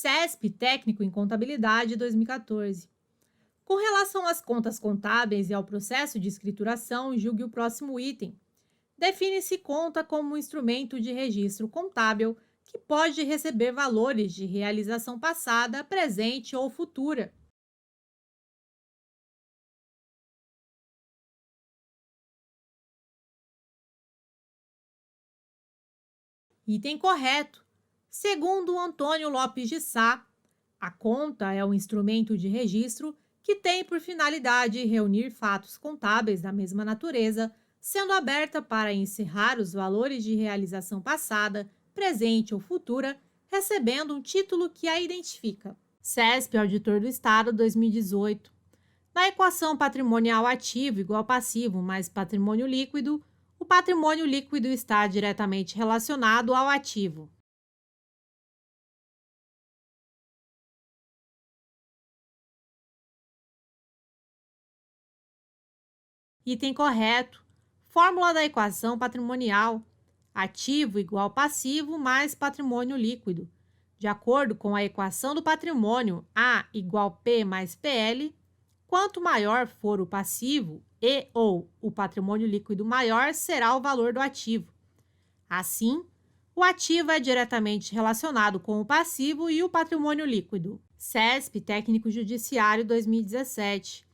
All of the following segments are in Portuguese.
CESP Técnico em Contabilidade 2014. Com relação às contas contábeis e ao processo de escrituração, julgue o próximo item. Define-se conta como um instrumento de registro contábil que pode receber valores de realização passada, presente ou futura. Item correto. Segundo Antônio Lopes de Sá, a conta é um instrumento de registro que tem por finalidade reunir fatos contábeis da mesma natureza, sendo aberta para encerrar os valores de realização passada, presente ou futura, recebendo um título que a identifica. CESP, Auditor do Estado, 2018. Na equação patrimonial ativo igual passivo mais patrimônio líquido, o patrimônio líquido está diretamente relacionado ao ativo. Item correto. Fórmula da equação patrimonial. Ativo igual passivo mais patrimônio líquido. De acordo com a equação do patrimônio, A igual P mais PL, quanto maior for o passivo e ou o patrimônio líquido maior será o valor do ativo. Assim, o ativo é diretamente relacionado com o passivo e o patrimônio líquido. CESP Técnico Judiciário 2017.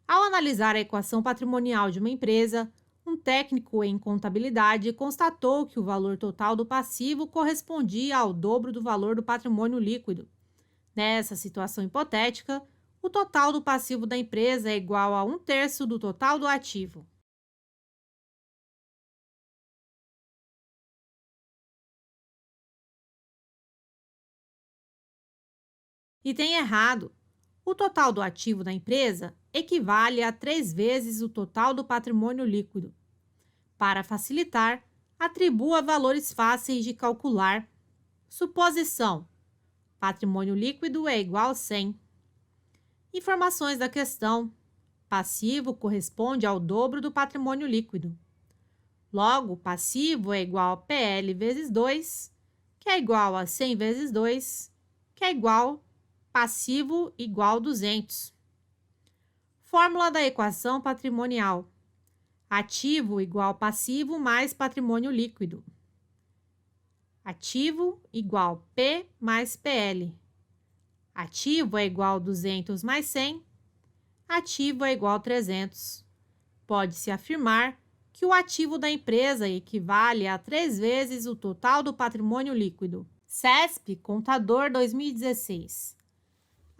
Ao analisar a equação patrimonial de uma empresa, um técnico em contabilidade constatou que o valor total do passivo correspondia ao dobro do valor do patrimônio líquido. Nessa situação hipotética, o total do passivo da empresa é igual a um terço do total do ativo. Item errado. O total do ativo da empresa equivale a 3 vezes o total do patrimônio líquido. Para facilitar, atribua valores fáceis de calcular. Suposição: patrimônio líquido é igual a 100. Informações da questão: passivo corresponde ao dobro do patrimônio líquido. Logo, passivo é igual a PL vezes 2, que é igual a 100 vezes 2, que é igual passivo igual a 200. Fórmula da equação patrimonial. Ativo igual passivo mais patrimônio líquido. Ativo igual P mais PL. Ativo é igual a 200 mais 100. Ativo é igual a 300. Pode-se afirmar que o ativo da empresa equivale a 3 vezes o total do patrimônio líquido. CESP Contador 2016.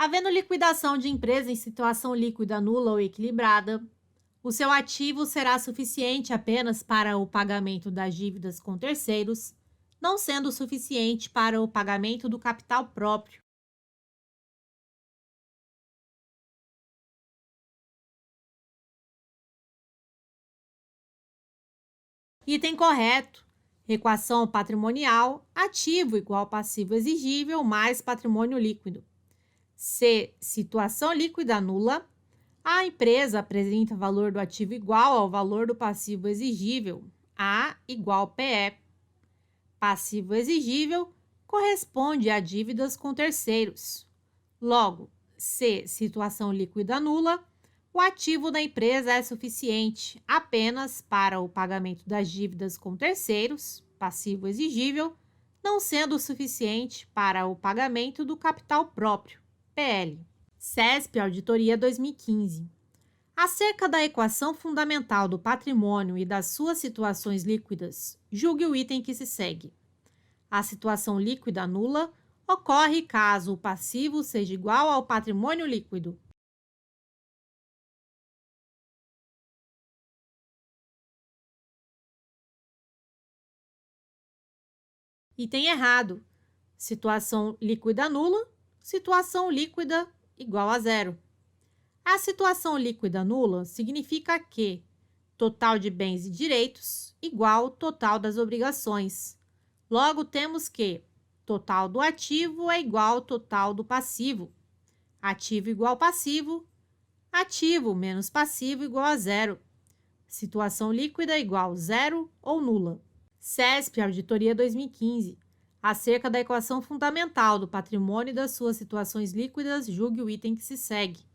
Havendo liquidação de empresa em situação líquida nula ou equilibrada, o seu ativo será suficiente apenas para o pagamento das dívidas com terceiros, não sendo suficiente para o pagamento do capital próprio. Item correto. Equação patrimonial: ativo igual passivo exigível mais patrimônio líquido. Se situação líquida nula, a empresa apresenta valor do ativo igual ao valor do passivo exigível, A igual PE. Passivo exigível corresponde a dívidas com terceiros. Logo, se situação líquida nula, o ativo da empresa é suficiente apenas para o pagamento das dívidas com terceiros, passivo exigível, não sendo suficiente para o pagamento do capital próprio, PL. CESP Auditoria 2015. Acerca da equação fundamental do patrimônio e das suas situações líquidas, julgue o item que se segue. A situação líquida nula ocorre caso o passivo seja igual ao patrimônio líquido. Item errado. Situação líquida nula, situação líquida igual a zero. A situação líquida nula significa que total de bens e direitos igual total das obrigações. Logo, temos que total do ativo é igual ao total do passivo. Ativo igual passivo. Ativo menos passivo igual a zero. Situação líquida igual zero ou nula. CESP Auditoria 2015. Acerca da equação fundamental do patrimônio e das suas situações líquidas, julgue o item que se segue.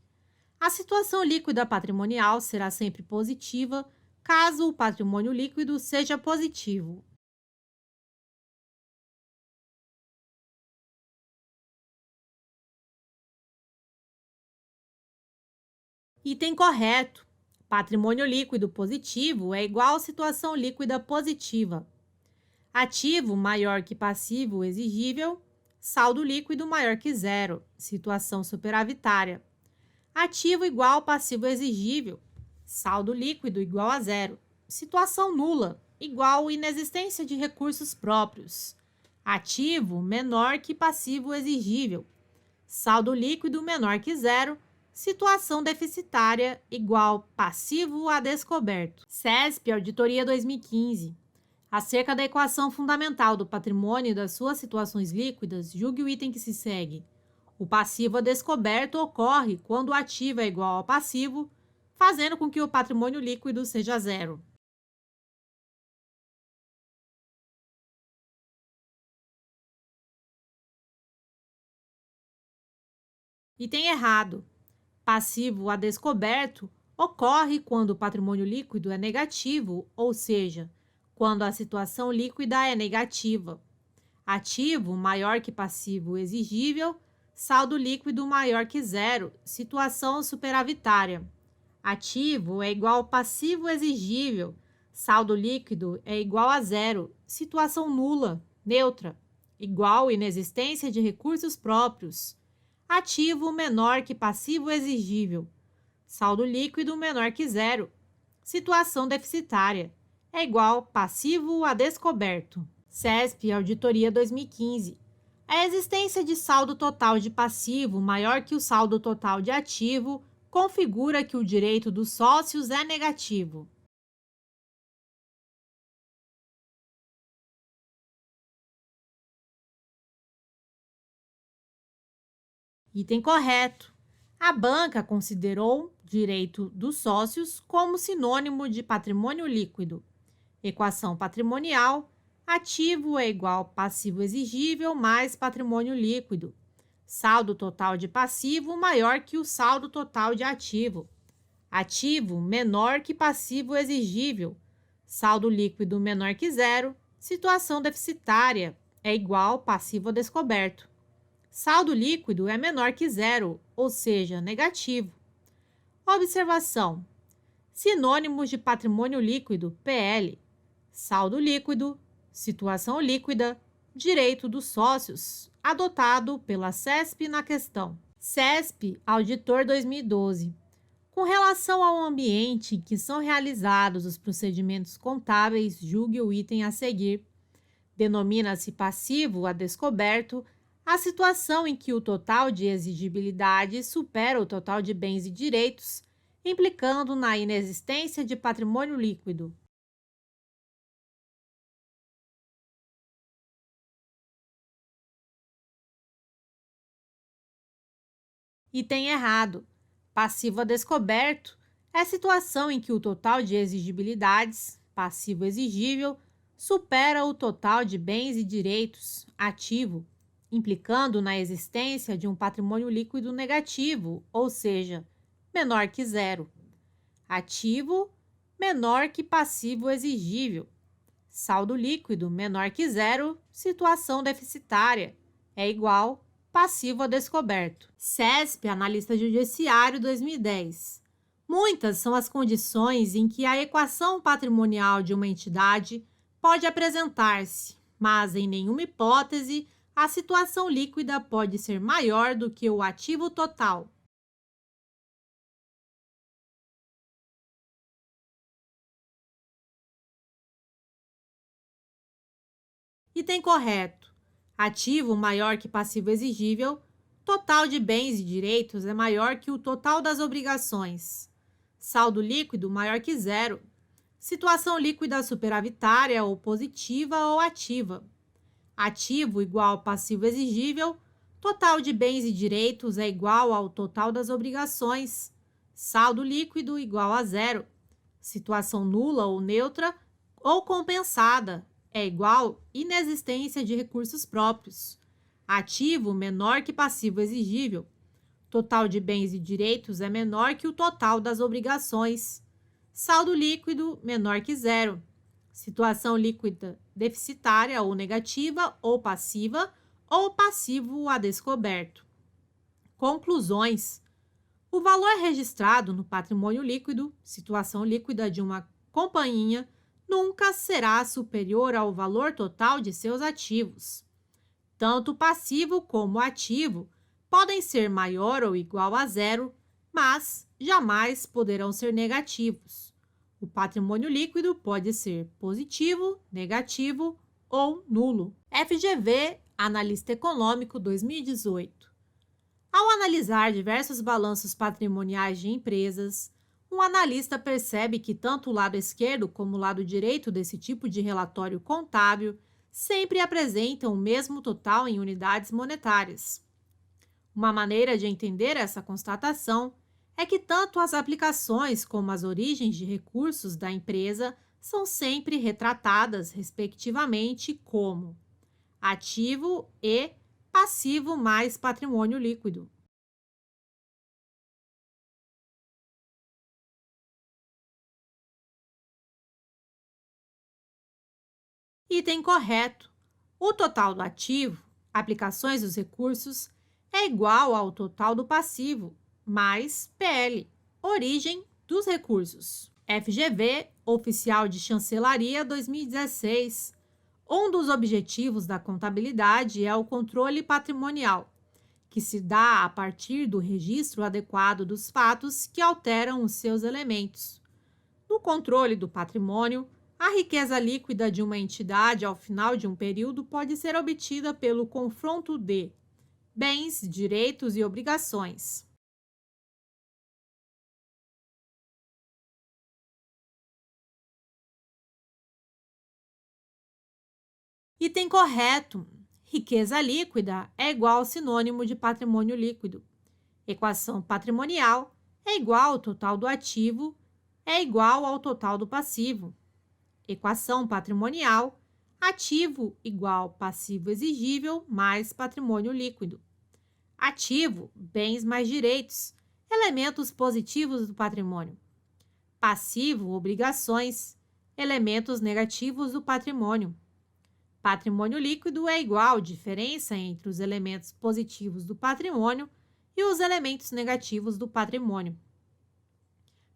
A situação líquida patrimonial será sempre positiva, caso o patrimônio líquido seja positivo. Item correto. Patrimônio líquido positivo é igual a situação líquida positiva. Ativo maior que passivo exigível, saldo líquido maior que zero, situação superavitária. Ativo igual passivo exigível, saldo líquido igual a zero, situação nula, igual inexistência de recursos próprios. Ativo menor que passivo exigível, saldo líquido menor que zero, situação deficitária, igual passivo a descoberto. CESP, Auditoria 2015. Acerca da equação fundamental do patrimônio e das suas situações líquidas, julgue o item que se segue. O passivo a descoberto ocorre quando o ativo é igual ao passivo, fazendo com que o patrimônio líquido seja zero. Item errado. Passivo a descoberto ocorre quando o patrimônio líquido é negativo, ou seja, quando a situação líquida é negativa. Ativo maior que passivo exigível, saldo líquido maior que zero, situação superavitária. Ativo é igual ao passivo exigível, saldo líquido é igual a zero, situação nula, neutra, igual inexistência de recursos próprios. Ativo menor que passivo exigível, saldo líquido menor que zero, situação deficitária, é igual passivo a descoberto. CESP, Auditoria 2015. A existência de saldo total de passivo maior que o saldo total de ativo configura que o direito dos sócios é negativo. Item correto. A banca considerou direito dos sócios como sinônimo de patrimônio líquido. Equação patrimonial: ativo é igual passivo exigível mais patrimônio líquido. Saldo total de passivo maior que o saldo total de ativo. Ativo menor que passivo exigível. Saldo líquido menor que zero. Situação deficitária é igual passivo a descoberto. Saldo líquido é menor que zero, ou seja, negativo. Observação: sinônimos de patrimônio líquido, PL: saldo líquido, situação líquida, direito dos sócios, adotado pela CESP na questão. CESP, Auditor 2012. Com relação ao ambiente em que são realizados os procedimentos contábeis, julgue o item a seguir. Denomina-se passivo a descoberto a situação em que o total de exigibilidade supera o total de bens e direitos, implicando na inexistência de patrimônio líquido. Item errado. Passivo a descoberto é situação em que o total de exigibilidades, passivo exigível, supera o total de bens e direitos, ativo, implicando na existência de um patrimônio líquido negativo, ou seja, menor que zero. Ativo menor que passivo exigível. Saldo líquido menor que zero, situação deficitária, é igual passivo a descoberto. CESP, Analista Judiciário 2010. Muitas são as condições em que a equação patrimonial de uma entidade pode apresentar-se, mas em nenhuma hipótese a situação líquida pode ser maior do que o ativo total. Item correto. Ativo maior que passivo exigível. Total de bens e direitos é maior que o total das obrigações. Saldo líquido maior que zero. Situação líquida superavitária ou positiva ou ativa. Ativo igual passivo exigível. Total de bens e direitos é igual ao total das obrigações. Saldo líquido igual a zero. Situação nula ou neutra ou compensada é igual inexistência de recursos próprios. Ativo menor que passivo exigível. Total de bens e direitos é menor que o total das obrigações. Saldo líquido menor que zero. Situação líquida deficitária ou negativa ou passivo a descoberto. Conclusões. O valor registrado no patrimônio líquido, situação líquida de uma companhia, nunca será superior ao valor total de seus ativos. Tanto o passivo como o ativo podem ser maior ou igual a zero, mas jamais poderão ser negativos. O patrimônio líquido pode ser positivo, negativo ou nulo. FGV, Analista Econômico 2018. Ao analisar diversos balanços patrimoniais de empresas, um analista percebe que tanto o lado esquerdo como o lado direito desse tipo de relatório contábil sempre apresentam o mesmo total em unidades monetárias. Uma maneira de entender essa constatação é que tanto as aplicações como as origens de recursos da empresa são sempre retratadas, respectivamente, como ativo e passivo mais patrimônio líquido. Item correto. O total do ativo, aplicações dos recursos, é igual ao total do passivo, mais PL, origem dos recursos. FGV, Oficial de Chancelaria 2016. Um dos objetivos da contabilidade é o controle patrimonial, que se dá a partir do registro adequado dos fatos que alteram os seus elementos. No controle do patrimônio, a riqueza líquida de uma entidade ao final de um período pode ser obtida pelo confronto de bens, direitos e obrigações. Item correto. Riqueza líquida é igual ao sinônimo de patrimônio líquido. Equação patrimonial é igual ao total do ativo é igual ao total do passivo. Equação patrimonial, ativo igual passivo exigível mais patrimônio líquido. Ativo, bens mais direitos, elementos positivos do patrimônio. Passivo, obrigações, elementos negativos do patrimônio. Patrimônio líquido é igual diferença entre os elementos positivos do patrimônio e os elementos negativos do patrimônio.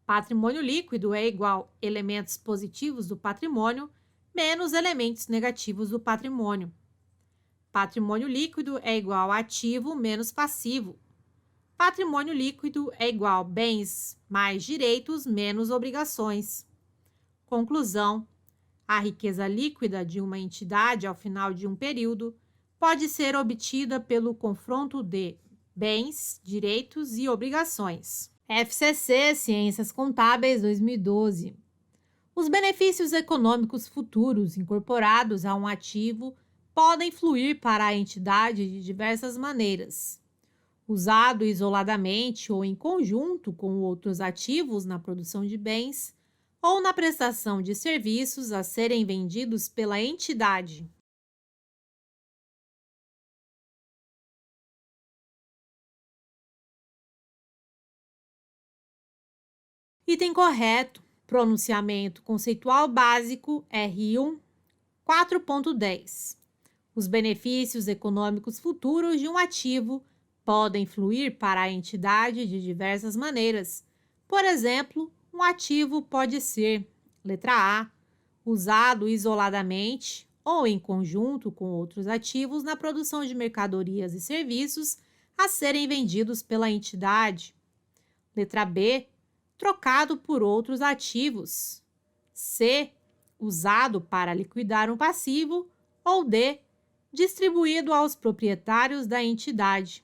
Patrimônio líquido é igual elementos positivos do patrimônio menos elementos negativos do patrimônio. Patrimônio líquido é igual ativo menos passivo. Patrimônio líquido é igual bens mais direitos menos obrigações. Conclusão: a riqueza líquida de uma entidade ao final de um período pode ser obtida pelo confronto de bens, direitos e obrigações. FCC Ciências Contábeis 2012. Os benefícios econômicos futuros incorporados a um ativo podem fluir para a entidade de diversas maneiras. Usado isoladamente ou em conjunto com outros ativos na produção de bens ou na prestação de serviços a serem vendidos pela entidade. Item correto. Pronunciamento conceitual básico R1 4.10. Os benefícios econômicos futuros de um ativo podem fluir para a entidade de diversas maneiras. Por exemplo, um ativo pode ser, letra A, usado isoladamente ou em conjunto com outros ativos na produção de mercadorias e serviços a serem vendidos pela entidade. Letra B, trocado por outros ativos. C, usado para liquidar um passivo. Ou D, distribuído aos proprietários da entidade.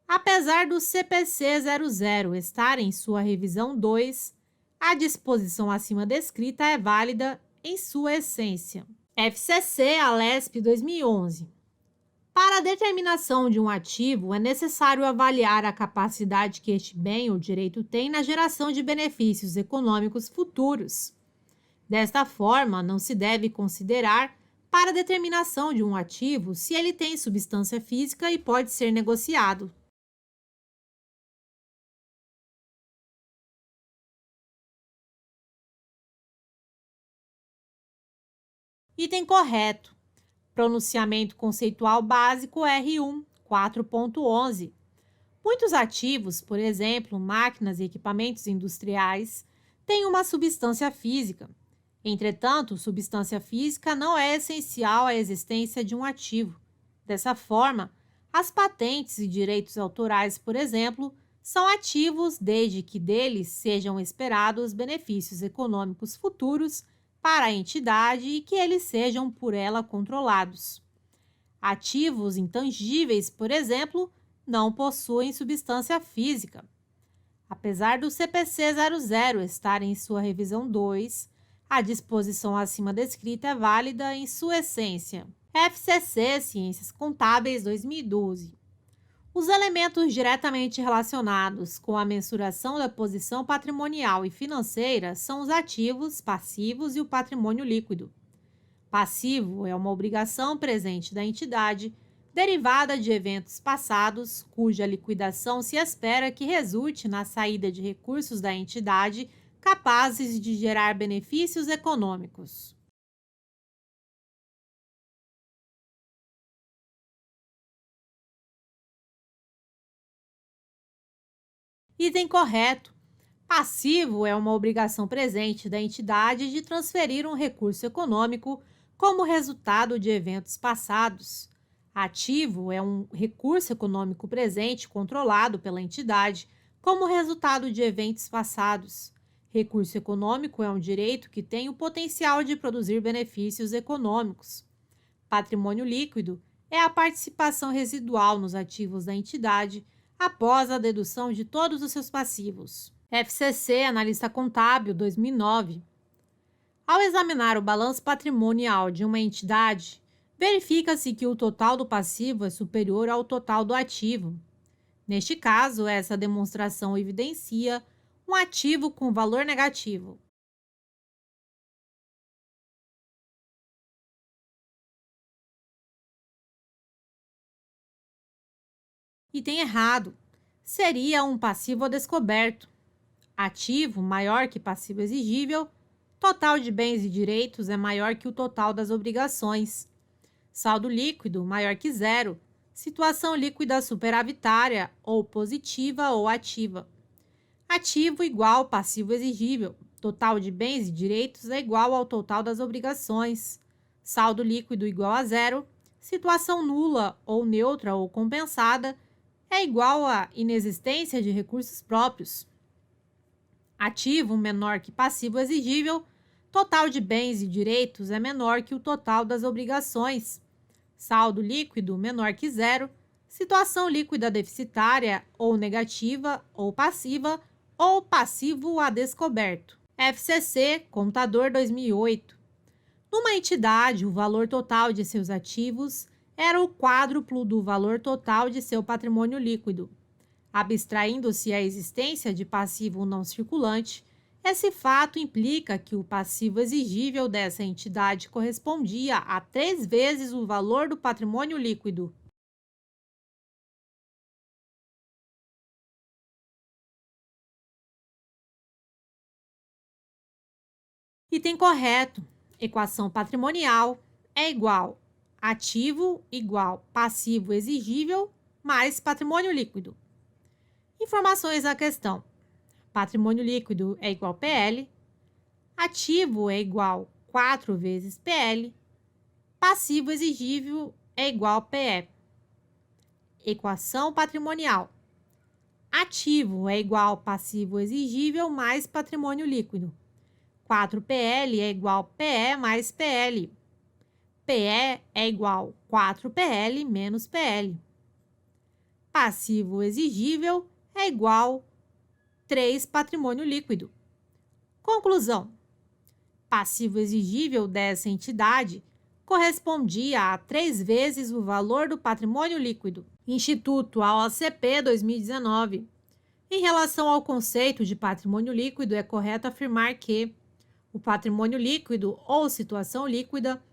Apesar do CPC 00 estar em sua revisão 2, a disposição acima descrita é válida em sua essência. FCC Alesp 2011. Para a determinação de um ativo, é necessário avaliar a capacidade que este bem ou direito tem na geração de benefícios econômicos futuros. Desta forma, não se deve considerar para a determinação de um ativo se ele tem substância física e pode ser negociado. Item correto. Pronunciamento conceitual básico R1, 4.11. Muitos ativos, por exemplo, máquinas e equipamentos industriais, têm uma substância física. Entretanto, substância física não é essencial à existência de um ativo. Dessa forma, as patentes e direitos autorais, por exemplo, são ativos desde que deles sejam esperados benefícios econômicos futuros para a entidade e que eles sejam por ela controlados. Ativos intangíveis, por exemplo, não possuem substância física. Apesar do CPC 00 estar em sua revisão 2, a disposição acima descrita é válida em sua essência. FCC Ciências Contábeis 2012. Os elementos diretamente relacionados com a mensuração da posição patrimonial e financeira são os ativos, passivos e o patrimônio líquido. Passivo é uma obrigação presente da entidade, derivada de eventos passados, cuja liquidação se espera que resulte na saída de recursos da entidade capazes de gerar benefícios econômicos. Item correto. Passivo é uma obrigação presente da entidade de transferir um recurso econômico como resultado de eventos passados. Ativo é um recurso econômico presente controlado pela entidade como resultado de eventos passados. Recurso econômico é um direito que tem o potencial de produzir benefícios econômicos. Patrimônio líquido é a participação residual nos ativos da entidade após a dedução de todos os seus passivos. FCC, Analista Contábil, 2009. Ao examinar o balanço patrimonial de uma entidade, verifica-se que o total do passivo é superior ao total do ativo. Neste caso, essa demonstração evidencia um ativo com valor negativo. Item errado. Seria um passivo a descoberto. Ativo maior que passivo exigível. Total de bens e direitos é maior que o total das obrigações. Saldo líquido maior que zero. Situação líquida superavitária ou positiva ou ativa. Ativo igual passivo exigível. Total de bens e direitos é igual ao total das obrigações. Saldo líquido igual a zero. Situação nula ou neutra ou compensada é igual à inexistência de recursos próprios. Ativo menor que passivo exigível. Total de bens e direitos é menor que o total das obrigações. Saldo líquido menor que zero. Situação líquida deficitária ou negativa ou passivo a descoberto. FCC, Contador 2008. Numa entidade, o valor total de seus ativos era o quádruplo do valor total de seu patrimônio líquido. Abstraindo-se a existência de passivo não circulante, esse fato implica que o passivo exigível dessa entidade correspondia a 3 vezes o valor do patrimônio líquido. Item correto. Equação patrimonial é igual ativo igual passivo exigível mais patrimônio líquido. Informações da questão. Patrimônio líquido é igual PL. Ativo é igual 4 vezes PL. Passivo exigível é igual PE. Equação patrimonial. Ativo é igual passivo exigível mais patrimônio líquido. 4PL é igual PE mais PL. PE é igual 4PL menos PL. Passivo exigível é igual 3 patrimônio líquido. Conclusão. Passivo exigível dessa entidade correspondia a 3 vezes o valor do patrimônio líquido. Instituto AOCP 2019. Em relação ao conceito de patrimônio líquido, é correto afirmar que O patrimônio líquido ou situação líquida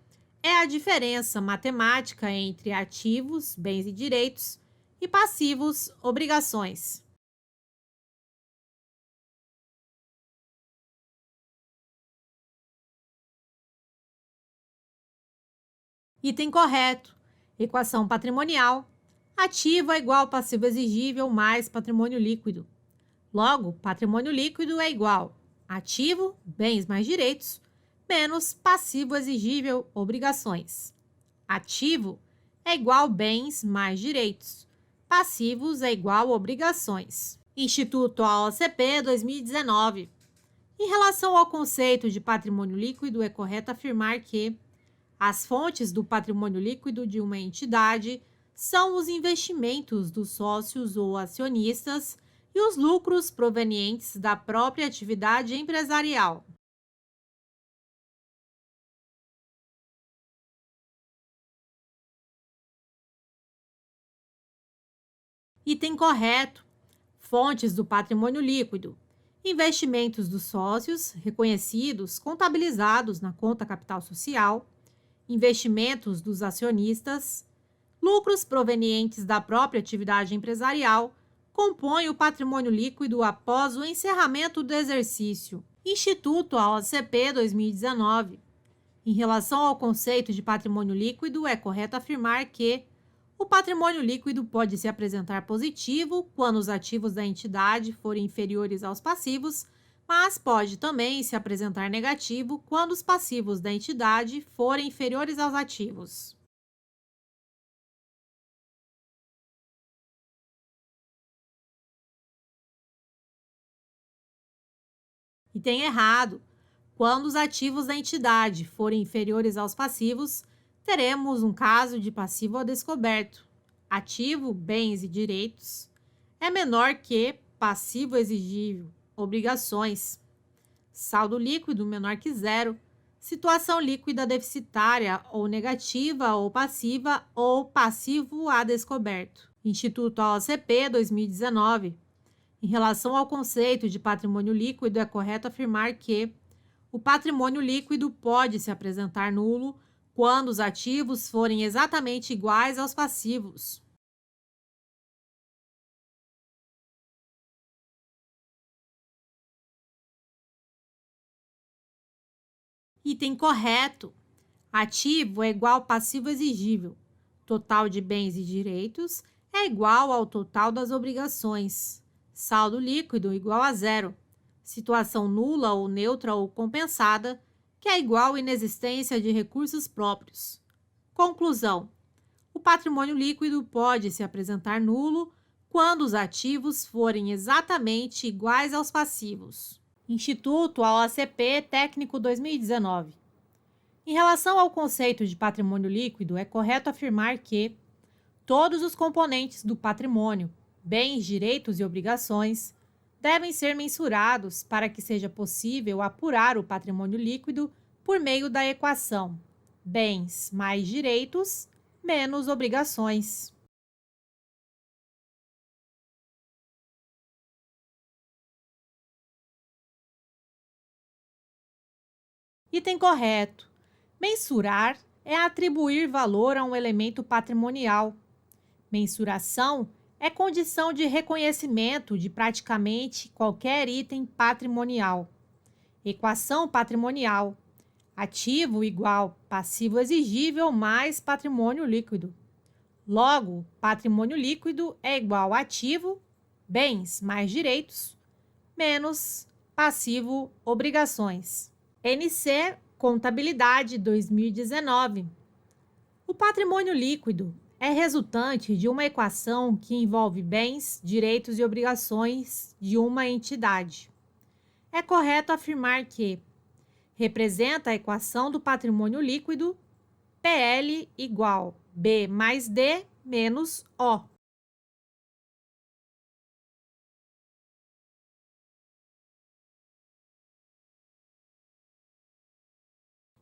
é a diferença matemática entre ativos, bens e direitos, e passivos, obrigações. Item correto. Equação patrimonial. Ativo é igual passivo exigível mais patrimônio líquido. Logo, patrimônio líquido é igual ativo, bens mais direitos, menos passivo exigível, obrigações. Ativo é igual bens mais direitos. Passivos é igual obrigações. Instituto AOCP 2019. Em relação ao conceito de patrimônio líquido, é correto afirmar que as fontes do patrimônio líquido de uma entidade são os investimentos dos sócios ou acionistas e os lucros provenientes da própria atividade empresarial. Item correto. Fontes do patrimônio líquido. Investimentos dos sócios, reconhecidos, contabilizados na conta capital social. Investimentos dos acionistas. Lucros provenientes da própria atividade empresarial compõem o patrimônio líquido após o encerramento do exercício. Instituto AOCP 2019. Em relação ao conceito de patrimônio líquido, é correto afirmar que o patrimônio líquido pode se apresentar positivo quando os ativos da entidade forem inferiores aos passivos, mas pode também se apresentar negativo quando os passivos da entidade forem inferiores aos ativos. E tem errado. Quando os ativos da entidade forem inferiores aos passivos, teremos um caso de passivo a descoberto. Ativo, bens e direitos é menor que passivo exigível, obrigações. Saldo líquido menor que zero. Situação líquida deficitária ou negativa ou passivo a descoberto. Instituto AOCP 2019. Em relação ao conceito de patrimônio líquido, é correto afirmar que o patrimônio líquido pode se apresentar nulo quando os ativos forem exatamente iguais aos passivos. Item correto. Ativo é igual passivo exigível. Total de bens e direitos é igual ao total das obrigações. Saldo líquido igual a zero. Situação nula ou neutra ou compensada, que é igual à inexistência de recursos próprios. Conclusão: o patrimônio líquido pode se apresentar nulo quando os ativos forem exatamente iguais aos passivos. Instituto AOCP Técnico 2019. Em relação ao conceito de patrimônio líquido, é correto afirmar que todos os componentes do patrimônio, bens, direitos e obrigações, devem ser mensurados para que seja possível apurar o patrimônio líquido por meio da equação bens mais direitos menos obrigações. Item correto. Mensurar é atribuir valor a um elemento patrimonial. Mensuração é condição de reconhecimento de praticamente qualquer item patrimonial. Equação patrimonial. Ativo igual passivo exigível mais patrimônio líquido. Logo, patrimônio líquido é igual ativo, bens mais direitos, menos passivo, obrigações. NC Contabilidade 2019. O patrimônio líquido é resultante de uma equação que envolve bens, direitos e obrigações de uma entidade. É correto afirmar que representa a equação do patrimônio líquido PL igual B mais D menos O.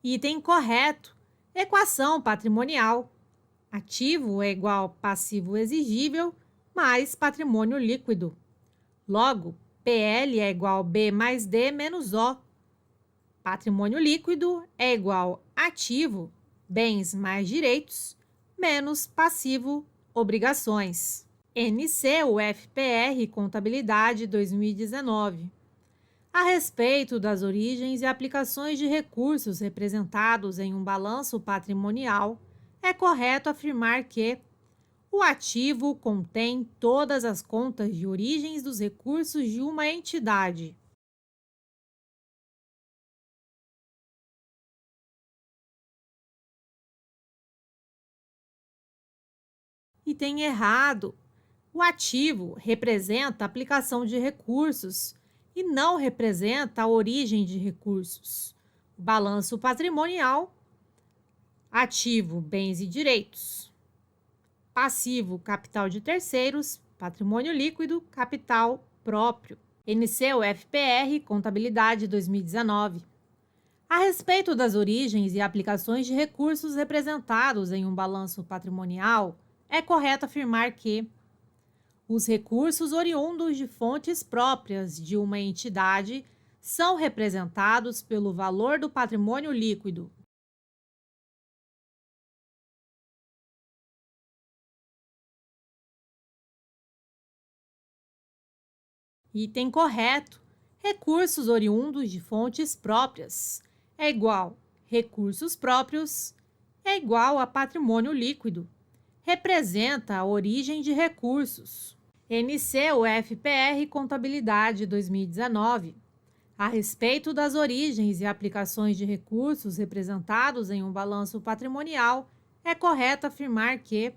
Item correto. Equação patrimonial. Ativo é igual passivo exigível mais patrimônio líquido. Logo, PL é igual B mais D menos O. Patrimônio líquido é igual ativo, bens mais direitos, menos passivo, obrigações. NC-UFPR Contabilidade 2019. A respeito das origens e aplicações de recursos representados em um balanço patrimonial, é correto afirmar que o ativo contém todas as contas de origens dos recursos de uma entidade. E tem errado. O ativo representa a aplicação de recursos e não representa a origem de recursos. O balanço patrimonial, ativo, bens e direitos. Passivo, capital de terceiros. Patrimônio líquido, capital próprio. NC-UFPR Contabilidade 2019. A respeito das origens e aplicações de recursos representados em um balanço patrimonial, é correto afirmar que os recursos oriundos de fontes próprias de uma entidade são representados pelo valor do patrimônio líquido. Item correto. Recursos oriundos de fontes próprias é igual recursos próprios é igual a patrimônio líquido. Representa a origem de recursos. NC-UFPR Contabilidade 2019. A respeito das origens e aplicações de recursos representados em um balanço patrimonial, é correto afirmar que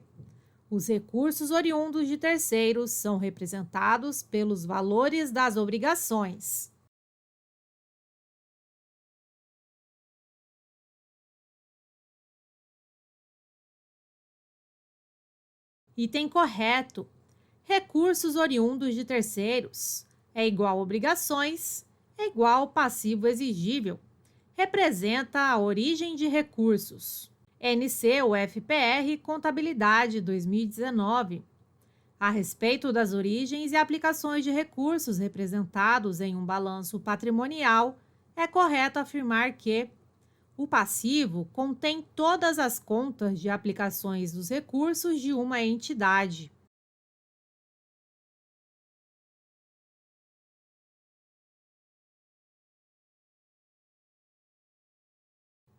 os recursos oriundos de terceiros são representados pelos valores das obrigações. Item correto. Recursos oriundos de terceiros é igual obrigações, é igual passivo exigível. Representa a origem de recursos. NC-UFPR Contabilidade 2019. A respeito das origens e aplicações de recursos representados em um balanço patrimonial, é correto afirmar que o passivo contém todas as contas de aplicações dos recursos de uma entidade.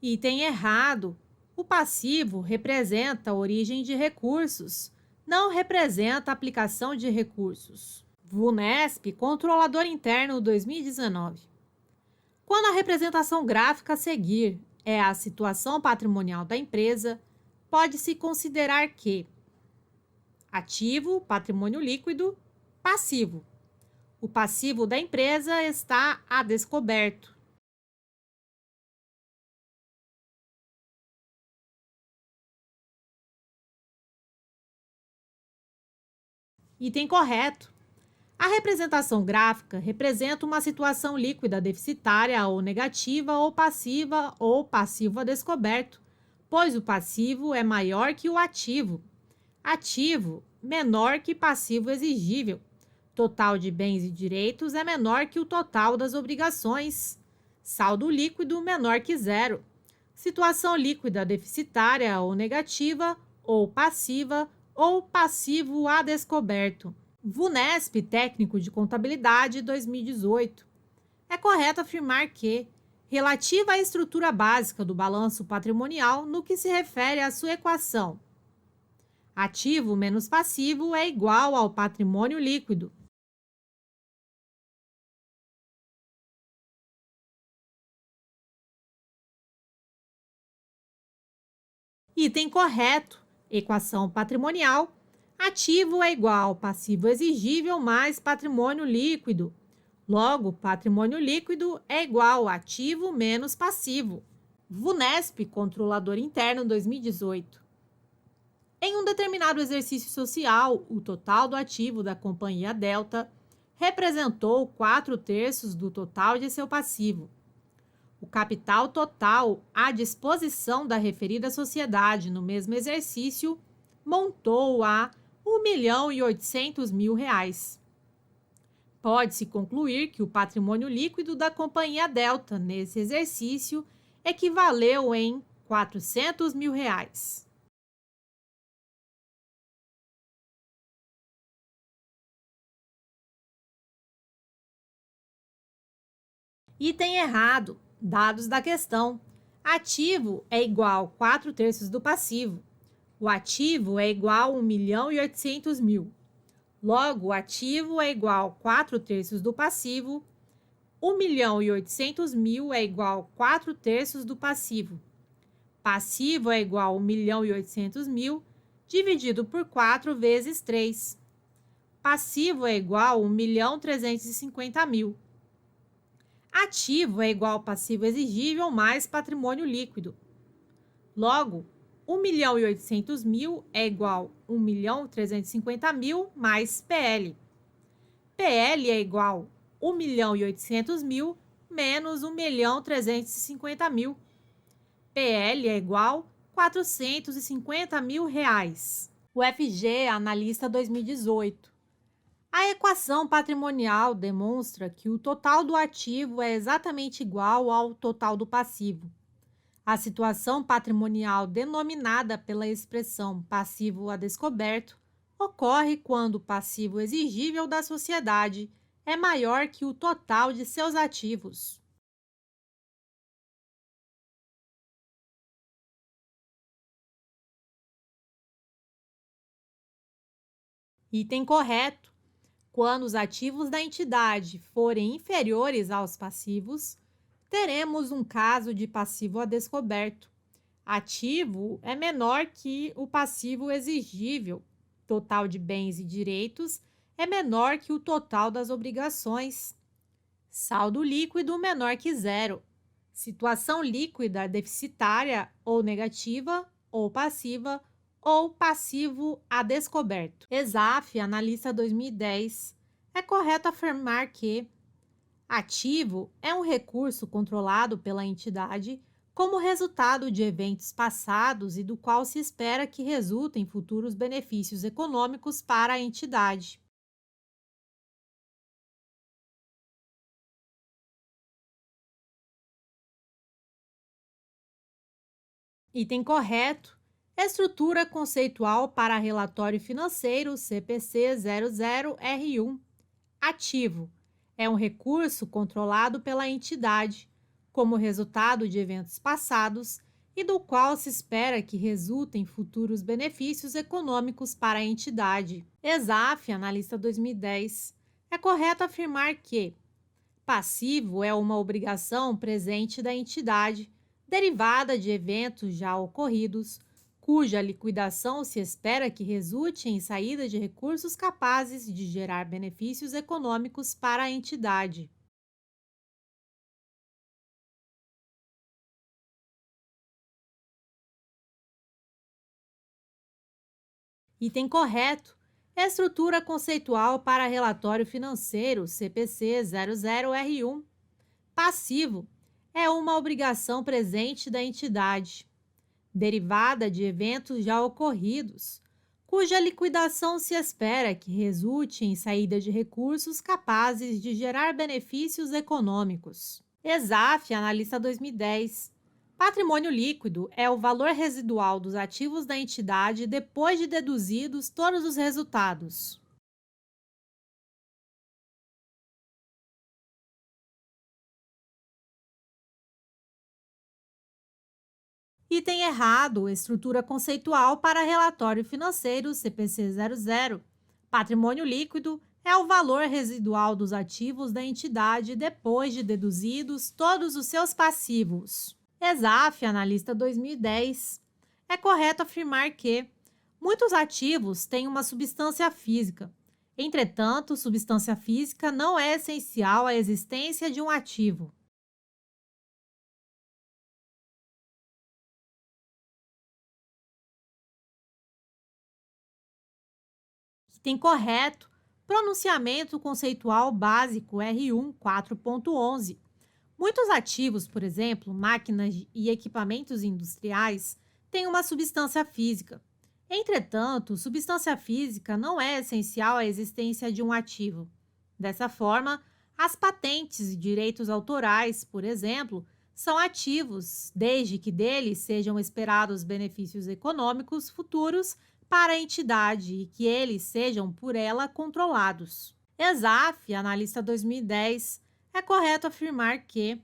Item errado. O passivo representa a origem de recursos, não representa a aplicação de recursos. VUNESP, Controlador Interno 2019. Quando a representação gráfica a seguir é a situação patrimonial da empresa, pode-se considerar que ativo, patrimônio líquido, passivo. O passivo da empresa está a descoberto. Item correto. A representação gráfica representa uma situação líquida deficitária ou negativa ou passivo a descoberto, pois o passivo é maior que o ativo. Ativo menor que passivo exigível. Total de bens e direitos é menor que o total das obrigações. Saldo líquido menor que zero. Situação líquida deficitária ou negativa ou passivo a descoberto. VUNESP Técnico de Contabilidade 2018. É correto afirmar que, relativa à estrutura básica do balanço patrimonial no que se refere à sua equação, ativo menos passivo é igual ao patrimônio líquido. Item correto. Equação patrimonial. Ativo é igual ao passivo exigível mais patrimônio líquido. Logo, patrimônio líquido é igual a ativo menos passivo. VUNESP, Controlador Interno 2018. Em um determinado exercício social, o total do ativo da companhia Delta representou 4/3 do total de seu passivo. O capital total à disposição da referida sociedade no mesmo exercício montou a R$ 1.800.000. Pode-se concluir que o patrimônio líquido da companhia Delta nesse exercício equivaleu em R$ 400 mil. Item errado. Dados da questão. Ativo é igual a 4/3 do passivo. O ativo é igual a 1.800.000. Logo, o ativo é igual a 4/3 do passivo. 1.800.000 é igual a 4/3 do passivo. Passivo é igual a 1.800.000 dividido por 4 vezes 3. Passivo é igual a 1.350.000. Ativo é igual ao passivo exigível mais patrimônio líquido. Logo, 1.800.000 é igual a 1.350.000 mais PL. PL é igual a 1.800.000 menos 1.350.000. PL é igual a R$ 450 mil. UFG Analista 2018. A equação patrimonial demonstra que o total do ativo é exatamente igual ao total do passivo. A situação patrimonial denominada pela expressão passivo a descoberto ocorre quando o passivo exigível da sociedade é maior que o total de seus ativos. Item correto. Quando os ativos da entidade forem inferiores aos passivos, teremos um caso de passivo a descoberto. Ativo é menor que o passivo exigível. Total de bens e direitos é menor que o total das obrigações. Saldo líquido menor que zero. Situação líquida deficitária ou negativa ou passiva ou passivo a descoberto. ESAF, Analista 2010. É correto afirmar que ativo é um recurso controlado pela entidade como resultado de eventos passados e do qual se espera que resultem futuros benefícios econômicos para a entidade. Item correto. Estrutura conceitual para relatório financeiro CPC 00R1. Ativo é um recurso controlado pela entidade, como resultado de eventos passados e do qual se espera que resultem futuros benefícios econômicos para a entidade. ESAF, Analista 2010. É correto afirmar que passivo é uma obrigação presente da entidade, derivada de eventos já ocorridos, cuja liquidação se espera que resulte em saída de recursos capazes de gerar benefícios econômicos para a entidade. Item correto. Estrutura conceitual para relatório financeiro CPC 00R1. Passivo é uma obrigação presente da entidade, derivada de eventos já ocorridos, cuja liquidação se espera que resulte em saída de recursos capazes de gerar benefícios econômicos. ESAF, Analista 2010. Patrimônio líquido é o valor residual dos ativos da entidade depois de deduzidos todos os resultados. Item errado, estrutura conceitual para relatório financeiro CPC 00. Patrimônio líquido é o valor residual dos ativos da entidade depois de deduzidos todos os seus passivos. ESAF, Analista 2010. É correto afirmar que muitos ativos têm uma substância física. Entretanto, substância física não é essencial à existência de um ativo. Item correto. Pronunciamento conceitual básico R1 4.11. Muitos ativos, por exemplo, máquinas e equipamentos industriais, têm uma substância física. Entretanto, substância física não é essencial à existência de um ativo. Dessa forma, as patentes e direitos autorais, por exemplo, são ativos, desde que deles sejam esperados benefícios econômicos futuros para a entidade e que eles sejam por ela controlados. ESAF, analista 2010, é correto afirmar que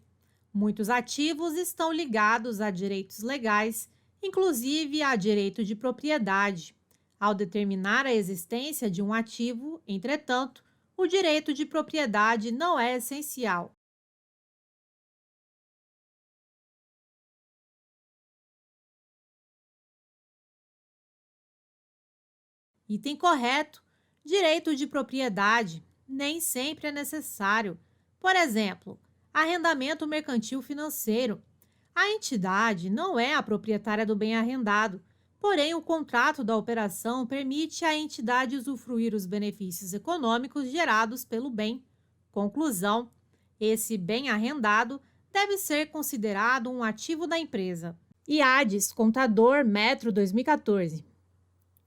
muitos ativos estão ligados a direitos legais, inclusive a direito de propriedade. Ao determinar a existência de um ativo, entretanto, o direito de propriedade não é essencial. Item correto: direito de propriedade nem sempre é necessário. Por exemplo, arrendamento mercantil financeiro. A entidade não é a proprietária do bem arrendado, porém, o contrato da operação permite à entidade usufruir os benefícios econômicos gerados pelo bem. Conclusão: esse bem arrendado deve ser considerado um ativo da empresa. IADES, Contador Metro 2014.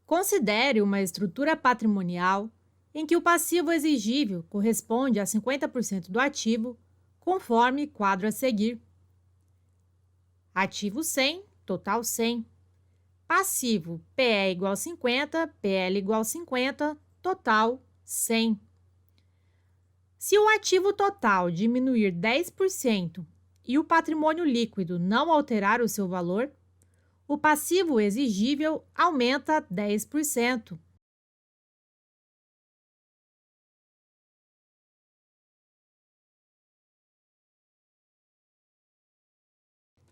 Considere uma estrutura patrimonial em que o passivo exigível corresponde a 50% do ativo, conforme quadro a seguir. Ativo 100, total 100. Passivo PE igual 50, PL igual 50, total 100. Se o ativo total diminuir 10% e o patrimônio líquido não alterar o seu valor, o passivo exigível aumenta 10%.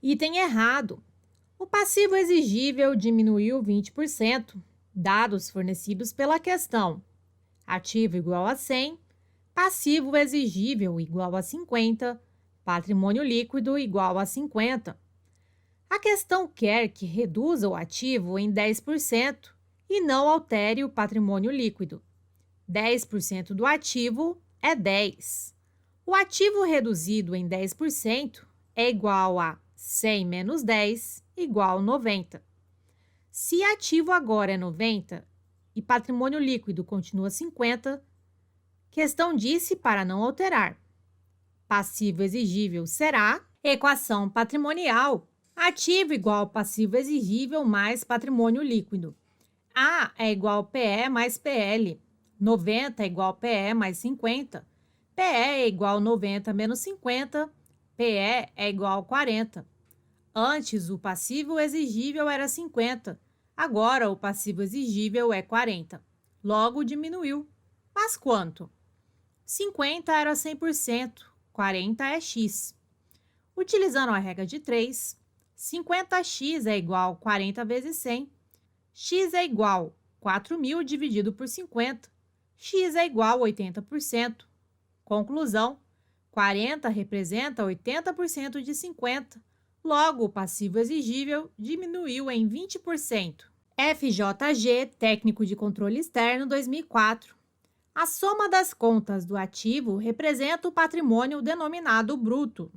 Item errado. O passivo exigível diminuiu 20%. Dados fornecidos pela questão. Ativo igual a 100, passivo exigível igual a 50, patrimônio líquido igual a 50. A questão quer que reduza o ativo em 10% e não altere o patrimônio líquido. 10% do ativo é 10. O ativo reduzido em 10% é igual a 100 menos 10 igual a 90. Se ativo agora é 90 e patrimônio líquido continua 50, questão disse para não alterar. Passivo exigível será equação patrimonial. Ativo igual passivo exigível mais patrimônio líquido. A é igual a PE mais PL. 90 é igual a PE mais 50. PE é igual a 90 menos 50. PE é igual a 40. Antes, o passivo exigível era 50. Agora, o passivo exigível é 40. Logo, diminuiu. Mas quanto? 50 era 100%, 40 é x. Utilizando a regra de 3, 50x é igual a 40 vezes 100. X é igual a 4.000 dividido por 50. X é igual a 80%. Conclusão: 40 representa 80% de 50. Logo, o passivo exigível diminuiu em 20%. FJG, Técnico de Controle Externo, 2004. A soma das contas do ativo representa o patrimônio denominado bruto.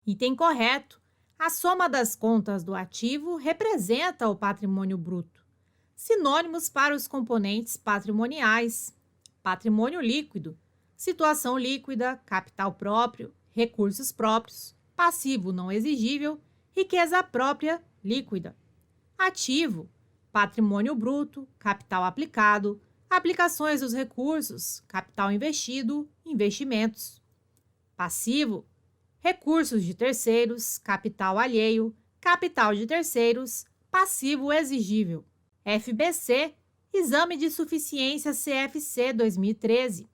Item correto. A soma das contas do ativo representa o patrimônio bruto. Sinônimos para os componentes patrimoniais: patrimônio líquido, situação líquida, capital próprio, recursos próprios, passivo não exigível, riqueza própria líquida. Ativo: patrimônio bruto, capital aplicado, aplicações dos recursos, capital investido, investimentos. Passivo: recursos de terceiros, capital alheio, capital de terceiros, passivo exigível. FBC, Exame de Suficiência CFC 2013.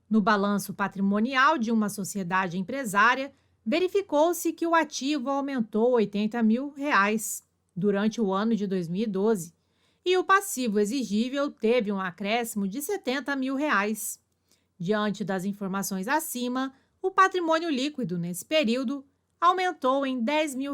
No balanço patrimonial de uma sociedade empresária, verificou-se que o ativo aumentou R$ 80 mil durante o ano de 2012 e o passivo exigível teve um acréscimo de R$ 70 mil. Diante das informações acima, o patrimônio líquido nesse período aumentou em R$ 10 mil.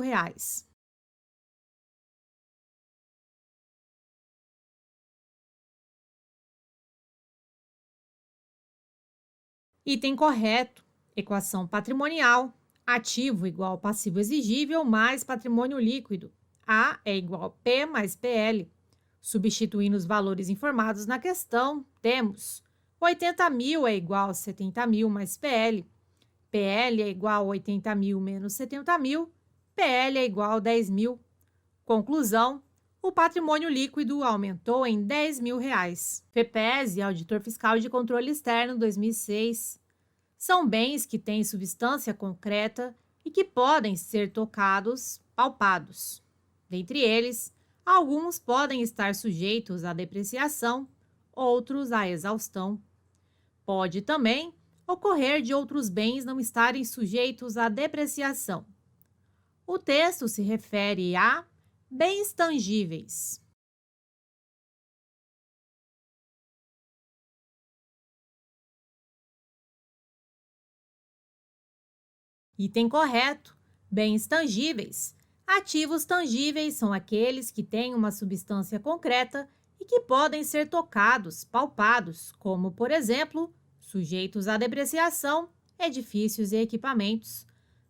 Item correto. Equação patrimonial. Ativo igual passivo exigível mais patrimônio líquido. A é igual a P mais PL. Substituindo os valores informados na questão, temos 80 mil é igual a 70 mil mais PL. PL é igual a 80 mil menos 70 mil. PL é igual a 10 mil. Conclusão: o patrimônio líquido aumentou em R$ 10.000. FEPES, Auditor Fiscal de Controle Externo 2006. São bens que têm substância concreta e que podem ser tocados, palpados. Dentre eles, alguns podem estar sujeitos à depreciação, outros à exaustão. Pode também ocorrer de outros bens não estarem sujeitos à depreciação. O texto se refere a bens tangíveis. Item correto: bens tangíveis. Ativos tangíveis são aqueles que têm uma substância concreta e que podem ser tocados, palpados, como, por exemplo, sujeitos à depreciação, edifícios e equipamentos.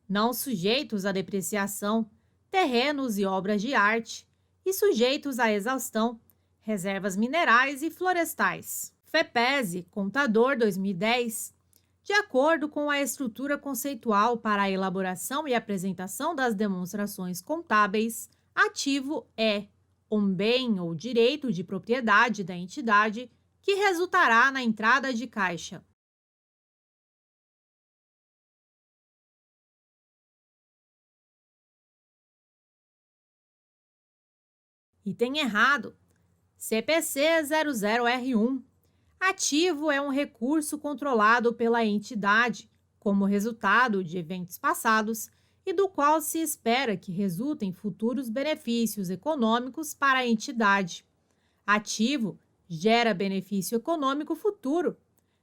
Não sujeitos à depreciação, terrenos e obras de arte. E sujeitos à exaustão, reservas minerais e florestais. FEPESE, Contador 2010. De acordo com a estrutura conceitual para a elaboração e apresentação das demonstrações contábeis, ativo é um bem ou direito de propriedade da entidade que resultará na entrada de caixa. Item errado. CPC 00R1. Ativo é um recurso controlado pela entidade como resultado de eventos passados e do qual se espera que resultem futuros benefícios econômicos para a entidade. Ativo gera benefício econômico futuro,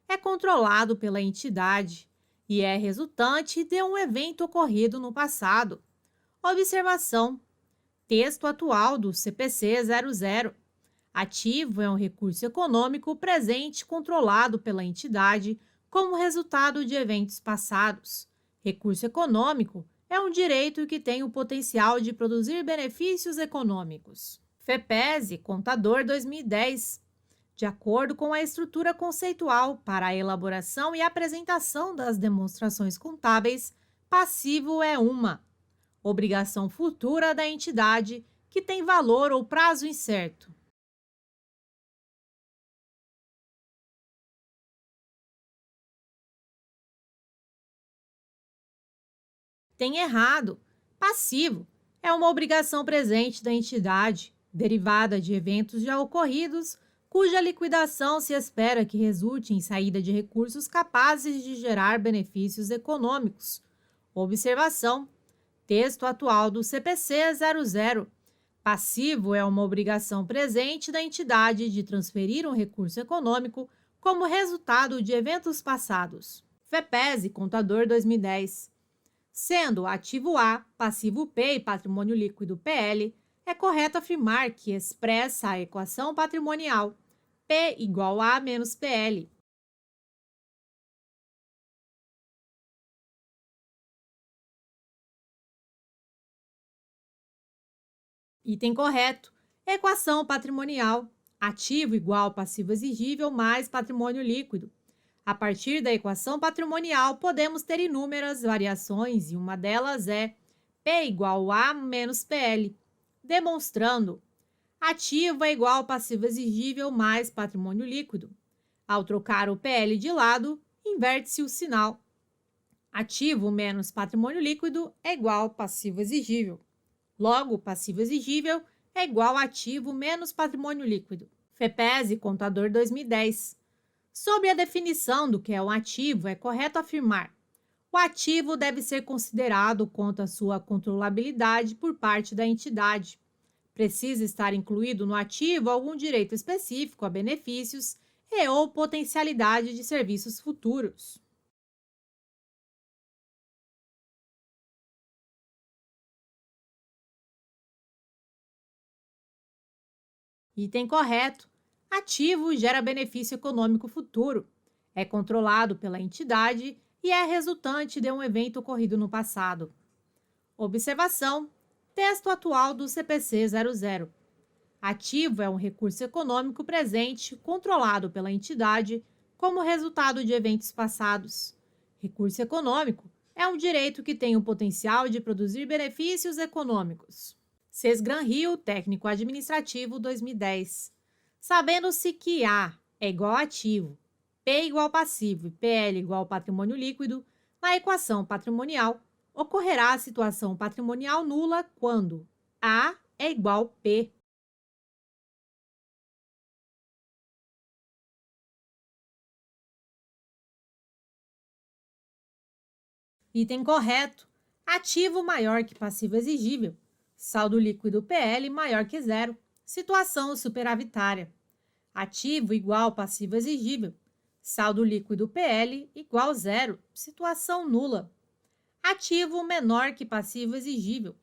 é controlado pela entidade e é resultante de um evento ocorrido no passado. Observação: texto atual do CPC 00. Ativo é um recurso econômico presente controlado pela entidade como resultado de eventos passados. Recurso econômico é um direito que tem o potencial de produzir benefícios econômicos. FEPESE, Contador 2010. De acordo com a estrutura conceitual para a elaboração e apresentação das demonstrações contábeis, passivo é uma obrigação futura da entidade que tem valor ou prazo incerto. Tem errado. Passivo é uma obrigação presente da entidade, derivada de eventos já ocorridos, cuja liquidação se espera que resulte em saída de recursos capazes de gerar benefícios econômicos. Observação: texto atual do CPC 00. Passivo é uma obrigação presente da entidade de transferir um recurso econômico como resultado de eventos passados. FEPESE, Contador 2010. Sendo ativo A, passivo P e patrimônio líquido PL, é correto afirmar que expressa a equação patrimonial P igual a menos PL. Item correto: equação patrimonial. Ativo igual passivo exigível mais patrimônio líquido. A partir da equação patrimonial, podemos ter inúmeras variações e uma delas é P igual a menos PL, demonstrando ativo é igual passivo exigível mais patrimônio líquido. Ao trocar o PL de lado, inverte-se o sinal. Ativo menos patrimônio líquido é igual passivo exigível. Logo, passivo exigível é igual ativo menos patrimônio líquido. FEPESE, Contador 2010. Sobre a definição do que é um ativo, é correto afirmar: o ativo deve ser considerado quanto à sua controlabilidade por parte da entidade. Precisa estar incluído no ativo algum direito específico a benefícios e/ou potencialidade de serviços futuros. Item correto: ativo gera benefício econômico futuro. É controlado pela entidade e é resultante de um evento ocorrido no passado. Observação: texto atual do CPC 00. Ativo é um recurso econômico presente, controlado pela entidade, como resultado de eventos passados. Recurso econômico é um direito que tem o potencial de produzir benefícios econômicos. Sesgran Rio, técnico administrativo 2010. Sabendo-se que A é igual a ativo, P igual passivo e PL igual patrimônio líquido, na equação patrimonial, ocorrerá a situação patrimonial nula quando A é igual a P. Item correto. Ativo maior que passivo exigível. Saldo líquido PL maior que zero. Situação superavitária. Ativo igual passivo exigível. Saldo líquido PL igual zero. Situação nula. Ativo menor que passivo exigível.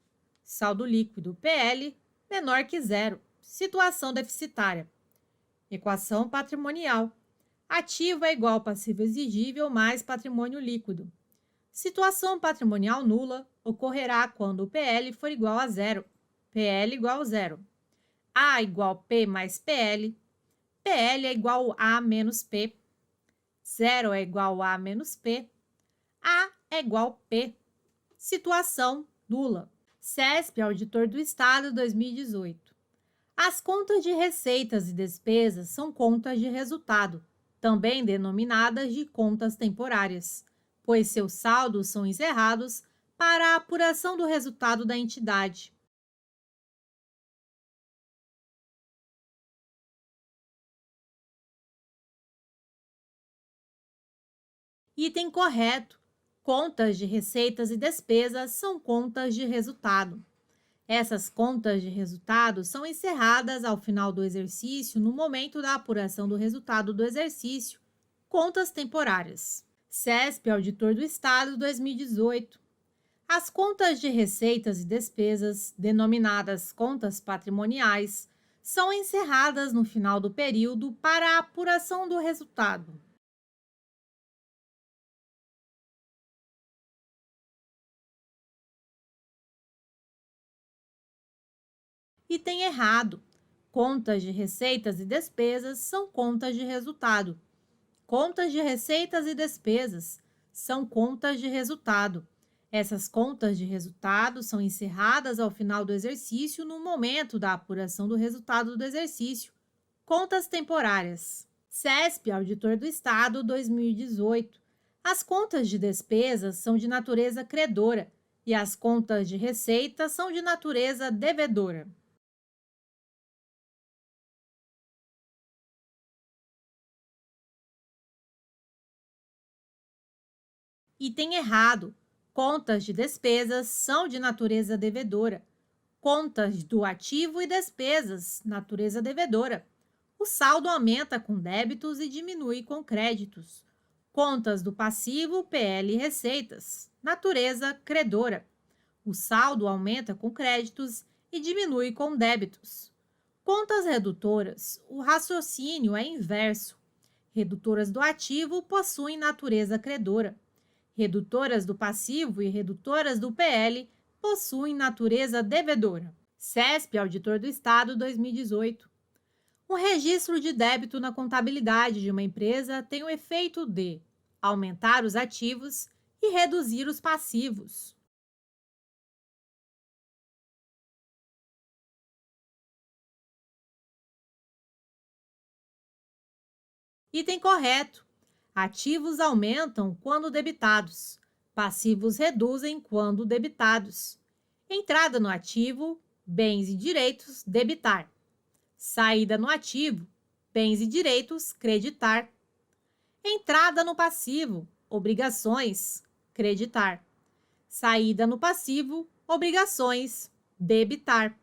Saldo líquido PL menor que zero. Situação deficitária. Equação patrimonial. Ativo é igual passivo exigível mais patrimônio líquido. Situação patrimonial nula ocorrerá quando o PL for igual a zero. PL igual a zero. A igual P mais PL. PL é igual a menos P. Zero é igual a menos P. A é igual a P. Situação nula. CESP, Auditor do Estado 2018. As contas de receitas e despesas são contas de resultado, também denominadas de contas temporárias, pois seus saldos são encerrados para a apuração do resultado da entidade. Item correto. Contas de receitas e despesas são contas de resultado. Essas contas de resultado são encerradas ao final do exercício no momento da apuração do resultado do exercício. Contas temporárias. CESP, Auditor do Estado 2018. As contas de receitas e despesas, denominadas contas patrimoniais, são encerradas no final do período para a apuração do resultado. Item errado. Contas de receitas e despesas são contas de resultado. Contas de receitas e despesas são contas de resultado. Essas contas de resultado são encerradas ao final do exercício no momento da apuração do resultado do exercício. Contas temporárias. CESP, Auditor do Estado 2018. As contas de despesas são de natureza credora e as contas de receita são de natureza devedora. Item errado. Contas de despesas são de natureza devedora. Contas do ativo e despesas, natureza devedora. O saldo aumenta com débitos e diminui com créditos. Contas do passivo, PL e receitas, natureza credora. O saldo aumenta com créditos e diminui com débitos. Contas redutoras, o raciocínio é inverso. Redutoras do ativo possuem natureza credora. Redutoras do passivo e redutoras do PL possuem natureza devedora. CESP, Auditor do Estado 2018. Um registro de débito na contabilidade de uma empresa tem o efeito de aumentar os ativos e reduzir os passivos. Item correto. Ativos aumentam quando debitados. Passivos reduzem quando debitados. Entrada no ativo, bens e direitos, debitar. Saída no ativo, bens e direitos, creditar. Entrada no passivo, obrigações, creditar. Saída no passivo, obrigações, debitar.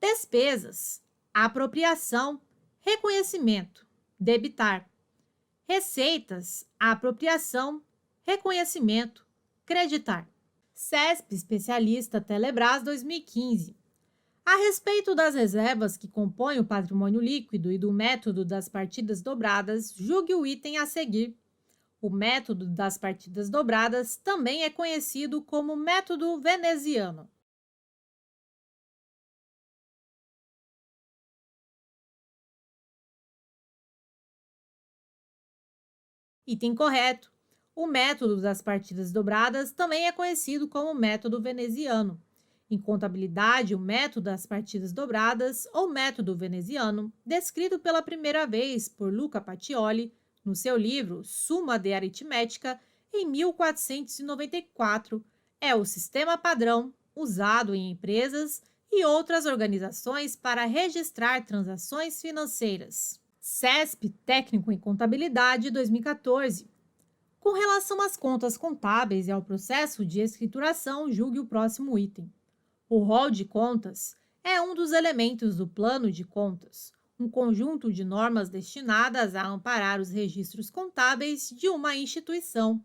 Despesas, apropriação, reconhecimento, debitar. Receitas, apropriação, reconhecimento, creditar. CESP, especialista Telebrás 2015. A respeito das reservas que compõem o patrimônio líquido e do método das partidas dobradas, julgue o item a seguir. O método das partidas dobradas também é conhecido como método veneziano. Item correto. O método das partidas dobradas também é conhecido como método veneziano. Em contabilidade, o método das partidas dobradas, ou método veneziano, descrito pela primeira vez por Luca Pacioli no seu livro Summa de Aritmética, em 1494, é o sistema padrão usado em empresas e outras organizações para registrar transações financeiras. CESP Técnico em Contabilidade 2014. Com relação às contas contábeis e ao processo de escrituração, julgue o próximo item. O rol de contas é um dos elementos do plano de contas, um conjunto de normas destinadas a amparar os registros contábeis de uma instituição.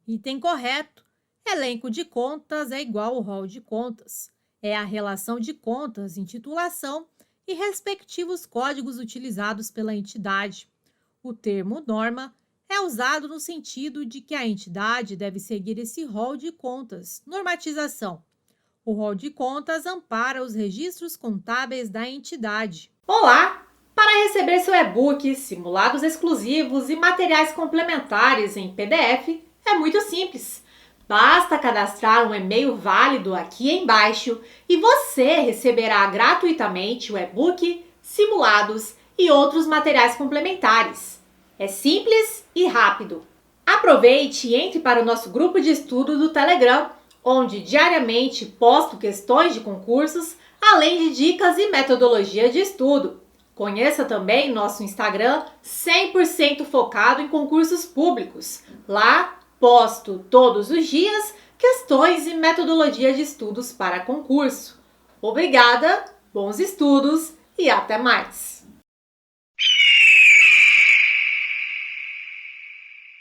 Item correto. Elenco de contas é igual ao rol de contas. É a relação de contas em titulação e respectivos códigos utilizados pela entidade. O termo norma é usado no sentido de que a entidade deve seguir esse rol de contas, normatização. O rol de contas ampara os registros contábeis da entidade. Olá! Para receber seu e-book, simulados exclusivos e materiais complementares em PDF, é muito simples. Basta cadastrar um e-mail válido aqui embaixo e você receberá gratuitamente o e-book, simulados e outros materiais complementares. É simples e rápido. Aproveite e entre para o nosso grupo de estudo do Telegram, onde diariamente posto questões de concursos, além de dicas e metodologia de estudo. Conheça também nosso Instagram 100% focado em concursos públicos. Lá posto todos os dias questões e metodologia de estudos para concurso. Obrigada, bons estudos e até mais!